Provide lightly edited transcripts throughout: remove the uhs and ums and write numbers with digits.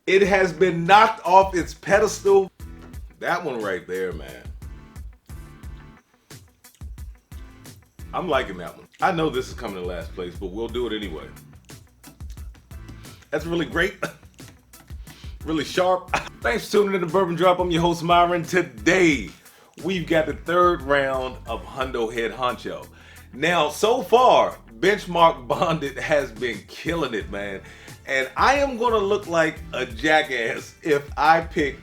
It has been knocked off its pedestal. That one right there, man. I'm liking that one. I know this is coming in last place, but we'll do it anyway. That's really great. Really sharp. Thanks for tuning in to Bourbon Drop. I'm your host, Myron. Today, we've got the third round of Hundo Head Honcho. Now, so far, Benchmark Bonded has been killing it, man. And I am going to look like a jackass if I pick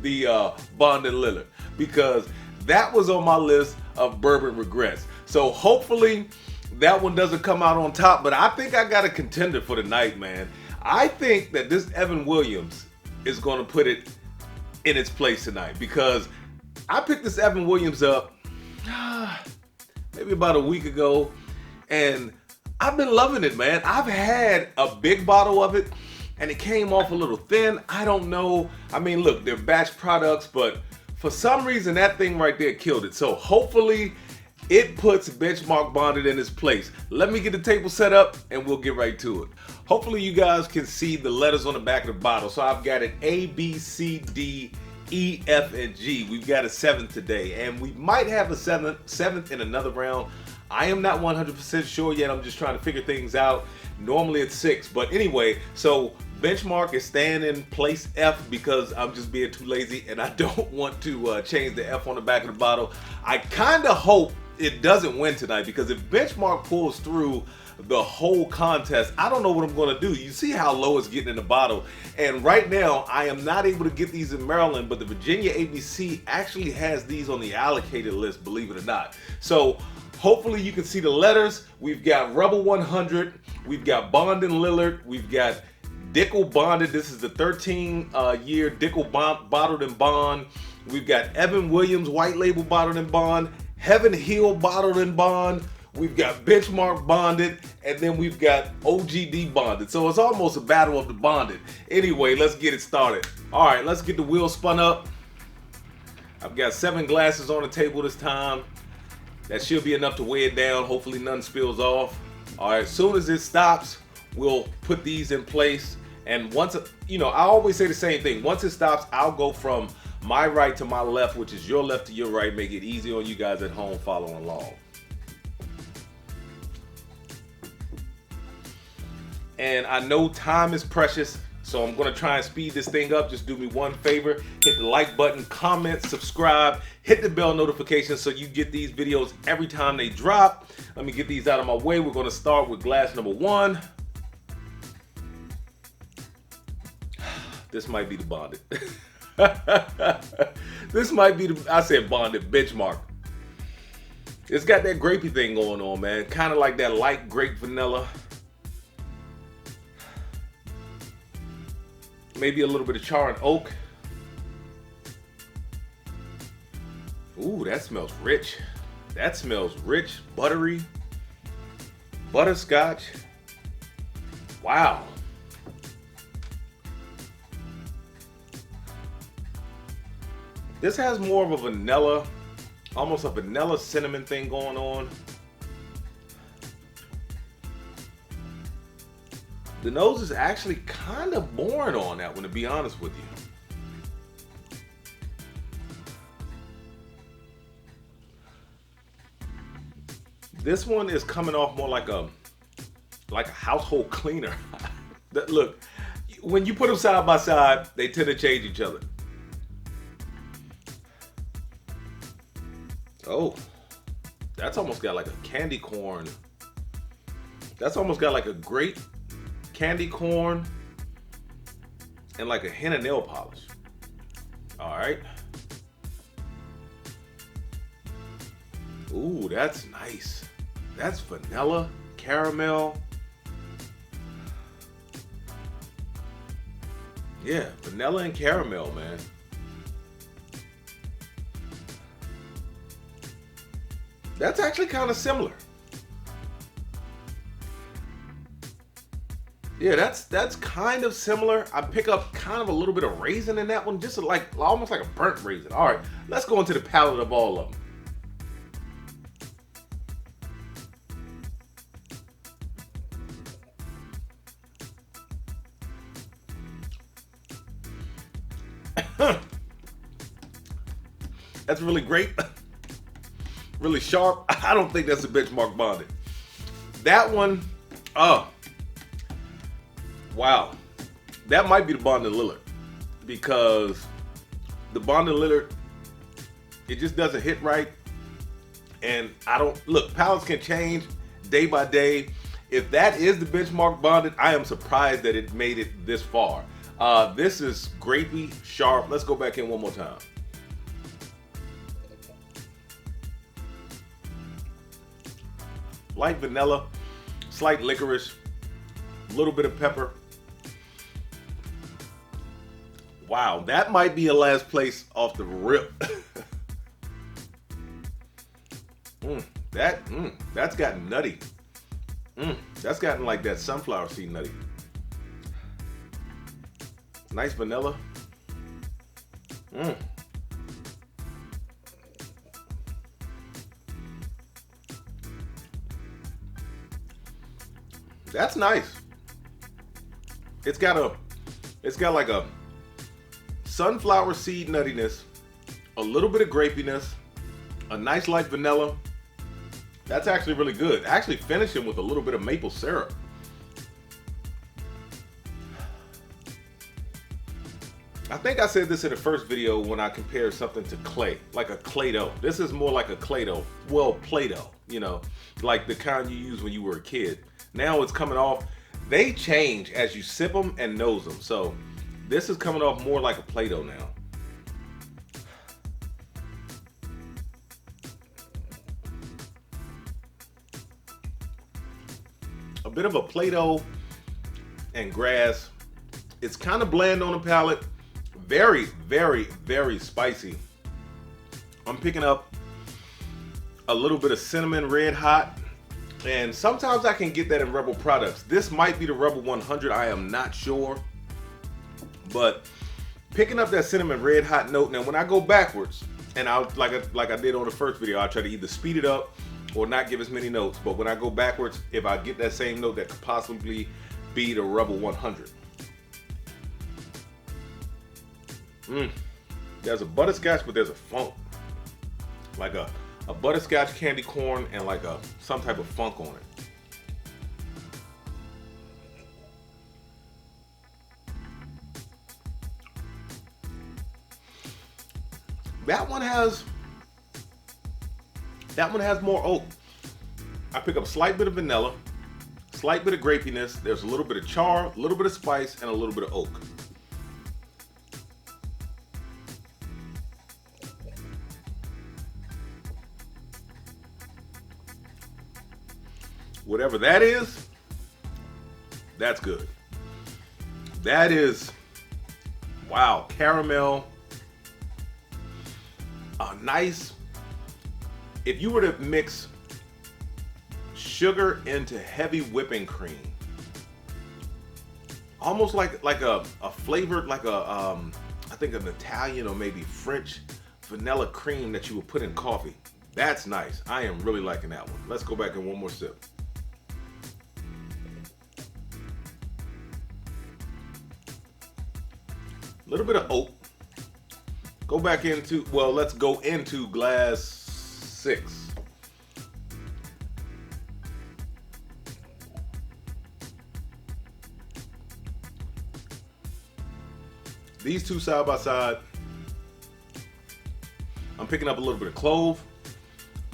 the Bonded Lillard, because that was on my list of bourbon regrets. So hopefully that one doesn't come out on top, but I think I got a contender for the night, man. I think that this Evan Williams is going to put it in its place tonight, because I picked this Evan Williams up maybe about a week ago, and I've been loving it, man. I've had a big bottle of it, and it came off a little thin. I don't know. I mean, look, they're batch products, but for some reason, that thing right there killed it. So hopefully, it puts Benchmark Bonded in its place. Let me get the table set up, and we'll get right to it. Hopefully, you guys can see the letters on the back of the bottle. So I've got an A, B, C, D, E, F, and G. We've got a 7th today, and we might have a 7th in another round. I am not 100% sure yet. I'm just trying to figure things out. Normally it's 6, but anyway, so Benchmark is staying in place F because I'm just being too lazy and I don't want to change the F on the back of the bottle. I kind of hope it doesn't win tonight, because if Benchmark pulls through the whole contest, I don't know what I'm going to do. You see how low it's getting in the bottle, and right now I am not able to get these in Maryland, but the Virginia ABC actually has these on the allocated list, believe it or not. So hopefully you can see the letters. We've got Rebel 100, we've got Bond and Lillard, we've got Dickel Bonded. This is the 13-year Dickel Bottled and Bond. We've got Evan Williams White Label Bottled and Bond, Heaven Hill Bottled and Bond. We've got Benchmark Bonded, and then we've got OGD Bonded. So it's almost a battle of the bonded. Anyway, let's get it started. All right, let's get the wheel spun up. I've got 7 glasses on the table this time. That should be enough to weigh it down. Hopefully none spills off. All right, as soon as it stops, we'll put these in place. And once, I always say the same thing. Once it stops, I'll go from my right to my left, which is your left to your right. Make it easy on you guys at home following along. And I know time is precious, so I'm gonna try and speed this thing up. Just do me one favor, hit the like button, comment, subscribe, hit the bell notification so you get these videos every time they drop. Let me get these out of my way. We're gonna start with glass number 1. This might be the Bonded. This might be I said Bonded, Benchmark. It's got that grapey thing going on, man. Kind of like that light grape vanilla. Maybe a little bit of char and oak. Ooh, that smells rich. That smells rich, buttery, butterscotch. Wow. This has more of a vanilla, almost a vanilla cinnamon thing going on. The nose is actually kind of boring on that one, to be honest with you. This one is coming off more like a household cleaner. Look, when you put them side by side, they tend to change each other. Oh, that's almost got like a candy corn. That's almost got like a grape candy corn and like a hint of nail polish. All right. Ooh, that's nice. That's vanilla, caramel. Yeah, vanilla and caramel, man. That's actually kind of similar. Yeah, that's kind of similar. I pick up kind of a little bit of raisin in that one, just like almost like a burnt raisin. All right, let's go into the palate of all of them. That's really great. Really sharp. I don't think that's a benchmark bonded. That one, wow. That might be the Bonded Lillard, because the Bonded Lillard, it just doesn't hit right. And I don't, look, palettes can change day by day. If that is the benchmark bonded, I am surprised that it made it this far. This is grapey, sharp. Let's go back in one more time. Light vanilla, slight licorice, a little bit of pepper. Wow, that might be a last place off the rip. That's gotten nutty. That's gotten like that sunflower seed nutty. Nice vanilla. That's nice. It's got like a sunflower seed nuttiness, a little bit of grapiness, a nice light vanilla. That's actually really good. Actually finishing with a little bit of maple syrup. I think I said this in the first video when I compared something to clay, like a Play-Doh. This is more like a Play-Doh. Well, Play-Doh, you know, like the kind you used when you were a kid. Now it's coming off. They change as you sip them and nose them. So this is coming off more like a Play-Doh now. A bit of a Play-Doh and grass. It's kind of bland on the palate. Very, very, very spicy. I'm picking up a little bit of cinnamon red hot. And sometimes I can get that in Rebel products. This might be the Rebel 100. I am not sure. But picking up that cinnamon red hot note. Now when I go backwards, and I'll like I did on the first video, I'll try to either speed it up or not give as many notes. But when I go backwards, if I get that same note, that could possibly be the Rebel 100. There's a butterscotch, but there's a funk. Like a butterscotch candy corn and like some type of funk on it. That one has more oak. I pick up a slight bit of vanilla, slight bit of grapiness. There's a little bit of char, a little bit of spice, and a little bit of oak. Whatever that is, that's good. That is, wow, caramel. A nice, if you were to mix sugar into heavy whipping cream, almost like a flavored, like I think an Italian or maybe French vanilla cream that you would put in coffee. That's nice. I am really liking that one. Let's go back in one more sip. A little bit of oak. Go back into, well, let's go into glass 6. These two side by side. I'm picking up a little bit of clove.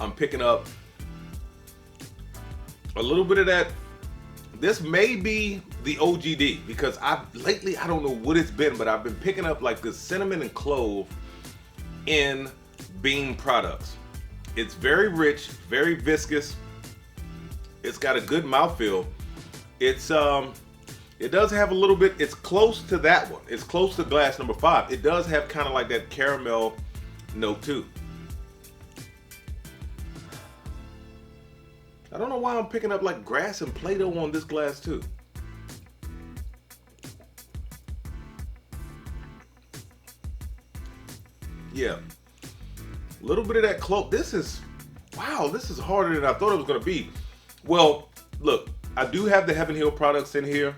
I'm picking up a little bit of that. This may be the OGD because lately I don't know what it's been, but I've been picking up like this cinnamon and clove in Bean products. It's very rich, very viscous. It's got a good mouthfeel. It does have a little bit, it's close to that one. It's close to glass number 5. It does have kind of like that caramel note too. I don't know why I'm picking up like grass and Play-Doh on this glass too. Yeah, a little bit of that clove. This is, wow, this is harder than I thought it was gonna be. Well, look, I do have the Heaven Hill products in here.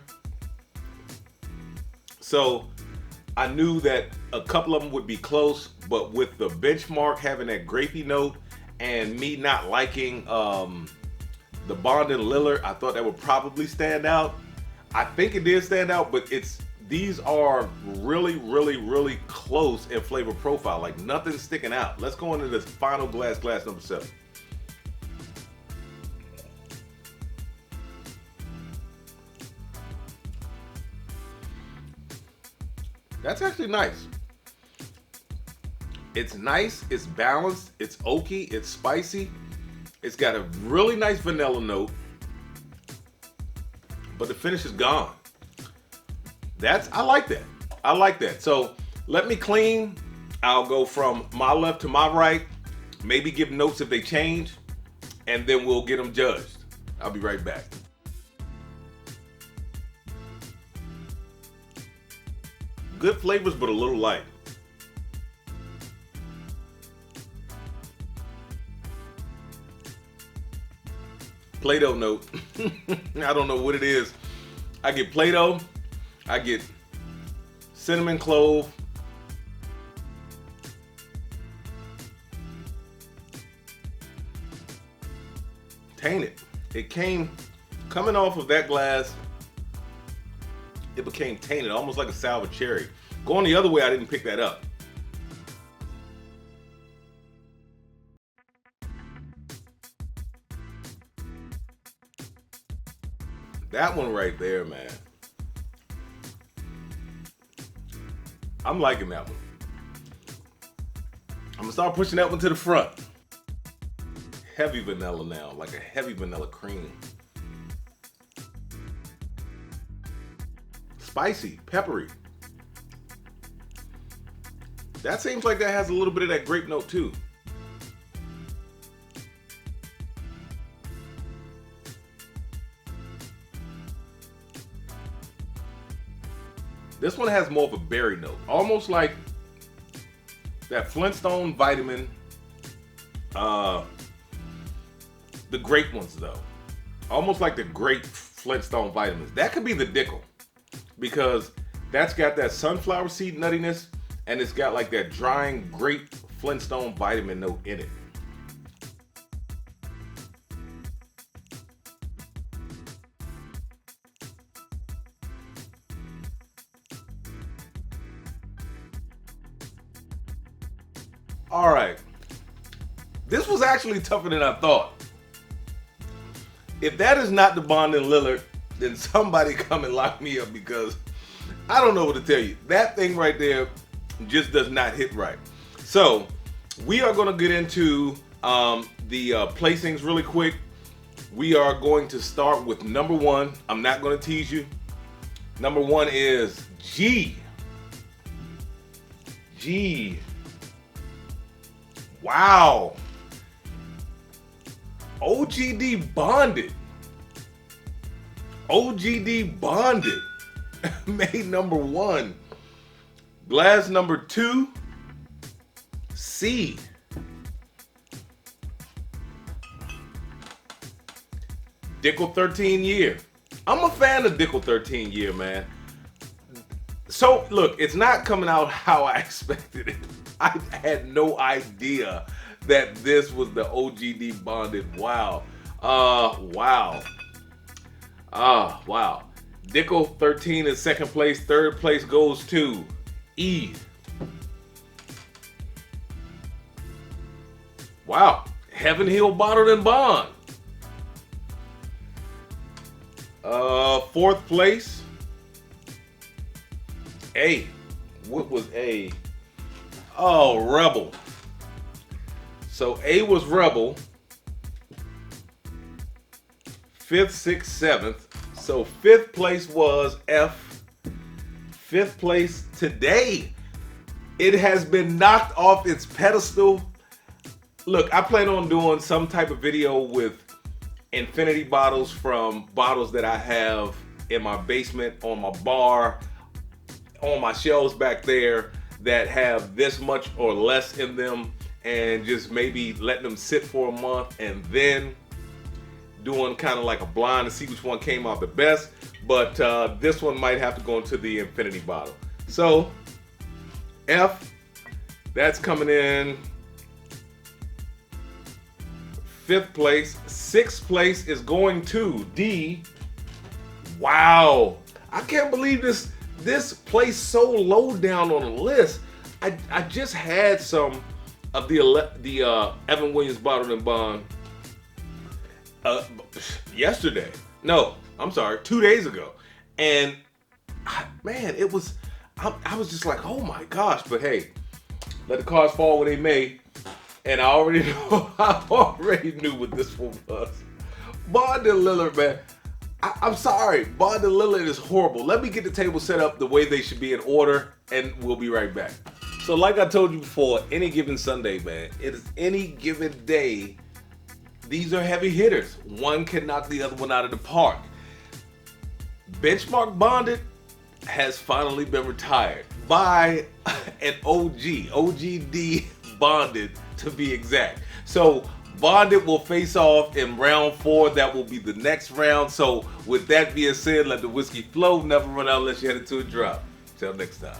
So I knew that a couple of them would be close, but with the benchmark having that grapey note and me not liking the Bond and Lillard, I thought that would probably stand out. I think it did stand out, but these are really, really, really close in flavor profile. Like nothing's sticking out. Let's go into this final glass number 7. That's actually nice. It's nice, it's balanced, it's oaky, it's spicy. It's got a really nice vanilla note, but the finish is gone. I like that. I like that. So let me clean. I'll go from my left to my right, maybe give notes if they change, and then we'll get them judged. I'll be right back. Good flavors, but a little light. Play-Doh note. I don't know what it is. I get Play-Doh. I get cinnamon clove. Tainted. It came coming off of that glass. It became tainted, almost like a sour cherry. Going the other way, I didn't pick that up. That one right there, man. I'm liking that one. I'm gonna start pushing that one to the front. Heavy vanilla now, like a heavy vanilla cream. Spicy, peppery. That seems like that has a little bit of that grape note too. This one has more of a berry note, almost like that Flintstone vitamin. The grape ones though, almost like the grape Flintstone vitamins. That could be the Dickel, because that's got that sunflower seed nuttiness, and it's got like that drying grape Flintstone vitamin note in it. All right, this was actually tougher than I thought. If that is not the Bond and Lillard, then somebody come and lock me up, because I don't know what to tell you. That thing right there just does not hit right. So we are going to get into the placings really quick. We are going to start with number 1. I'm not going to tease you. Number 1 is G. Wow. OGD bonded. OGD bonded. Made number 1. Glass number 2. C. Dickel 13 year. I'm a fan of Dickel 13 year, man. So look, it's not coming out how I expected it. I had no idea that this was the OGD bonded. Wow. Wow. Dickel 13 is second place. Third place goes to E. Wow. Heaven Hill Bottled and Bond. Fourth place. A. What was A? Oh, Rebel. So A was Rebel. 5th, 6th, 7th. So 5th place was F. 5th place today. It has been knocked off its pedestal. Look, I plan on doing some type of video with infinity bottles from bottles that I have in my basement, on my bar, on my shelves back there, that have this much or less in them, and just maybe letting them sit for a month and then doing kind of like a blind to see which one came out the best. But this one might have to go into the infinity bottle. So F, that's coming in 5th place. 6th place is going to D. Wow, I can't believe this placed so low down on the list. I just had some of the Evan Williams Bottled and Bond yesterday. No, I'm sorry, 2 days ago. And man, it was, I was just like, oh my gosh. But hey, let the cards fall where they may. And I already knew what this one was. Bond and Lillard, man. I'm sorry, Bond and Lillard is horrible. Let me get the table set up the way they should be in order, and we'll be right back. So like I told you before, any given Sunday, man, it is any given day. These are heavy hitters. One can knock the other one out of the park. Benchmark Bonded has finally been retired by an OGD Bonded to be exact. So Bonded will face off in round 4. That will be the next round. So with that being said, let the whiskey flow. Never run out unless you head it to a drop. Till next time.